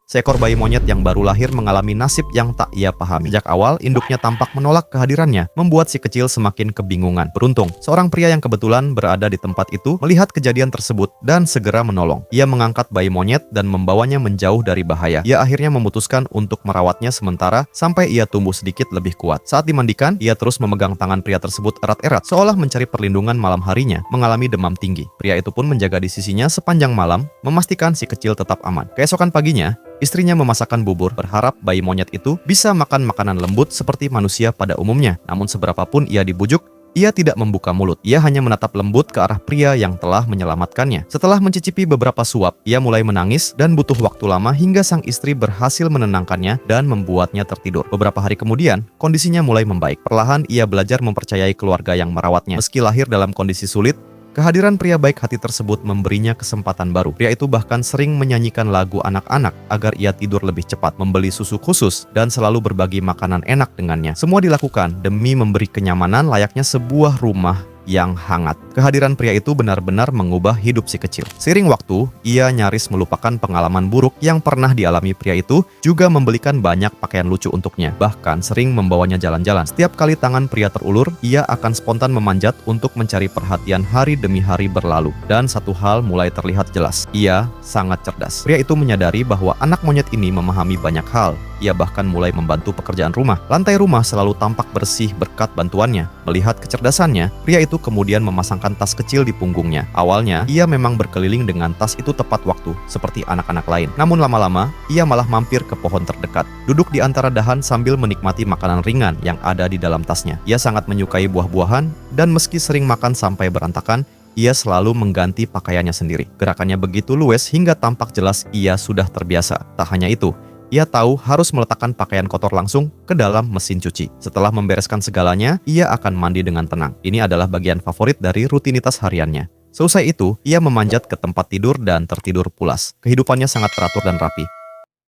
seekor bayi monyet yang baru lahir mengalami nasib yang tak ia pahami. Sejak awal, induknya tampak menolak kehadirannya, membuat si kecil semakin kebingungan. Beruntung, seorang pria yang kebetulan berada di tempat itu melihat kejadian tersebut dan segera menolong. Ia mengangkat bayi monyet dan membawanya menjauh dari bahaya. Ia akhirnya memutuskan untuk merawatnya sementara sampai ia tumbuh sedikit lebih kuat. Saat dimandikan, ia terus memegang tangan pria tersebut erat-erat, seolah mencari perlindungan malam harinya, mengalami demam tinggi. Pria itu pun menjaga di sisinya sepanjang malam, memastikan si kecil tetap aman. Keesokan paginya, istrinya memasakkan bubur, berharap bayi monyet itu bisa makan makanan lembut seperti manusia pada umumnya. Namun seberapapun ia dibujuk, ia tidak membuka mulut. Ia hanya menatap lembut ke arah pria yang telah menyelamatkannya. Setelah mencicipi beberapa suap, ia mulai menangis dan butuh waktu lama hingga sang istri berhasil menenangkannya dan membuatnya tertidur. Beberapa hari kemudian, kondisinya mulai membaik. Perlahan ia belajar mempercayai keluarga yang merawatnya. Meski lahir dalam kondisi sulit, kehadiran pria baik hati tersebut memberinya kesempatan baru. Pria itu bahkan sering menyanyikan lagu anak-anak agar ia tidur lebih cepat, membeli susu khusus, dan selalu berbagi makanan enak dengannya. Semua dilakukan demi memberi kenyamanan layaknya sebuah rumah yang hangat. Kehadiran pria itu benar-benar mengubah hidup si kecil. Seiring waktu, ia nyaris melupakan pengalaman buruk yang pernah dialami pria itu, juga membelikan banyak pakaian lucu untuknya, bahkan sering membawanya jalan-jalan. Setiap kali tangan pria terulur, ia akan spontan memanjat untuk mencari perhatian hari demi hari berlalu. Dan satu hal mulai terlihat jelas, ia sangat cerdas. Pria itu menyadari bahwa anak monyet ini memahami banyak hal. Ia bahkan mulai membantu pekerjaan rumah. Lantai rumah selalu tampak bersih berkat bantuannya. Melihat kecerdasannya, pria itu kemudian memasangkan tas kecil di punggungnya. Awalnya, ia memang berkeliling dengan tas itu tepat waktu, seperti anak-anak lain. Namun lama-lama, ia malah mampir ke pohon terdekat, duduk di antara dahan sambil menikmati makanan ringan yang ada di dalam tasnya. Ia sangat menyukai buah-buahan, dan meski sering makan sampai berantakan, ia selalu mengganti pakaiannya sendiri. Gerakannya begitu luwes hingga tampak jelas ia sudah terbiasa. Tak hanya itu, ia tahu harus meletakkan pakaian kotor langsung ke dalam mesin cuci. Setelah membereskan segalanya, ia akan mandi dengan tenang. Ini adalah bagian favorit dari rutinitas hariannya. Selesai itu, ia memanjat ke tempat tidur dan tertidur pulas. Kehidupannya sangat teratur dan rapi.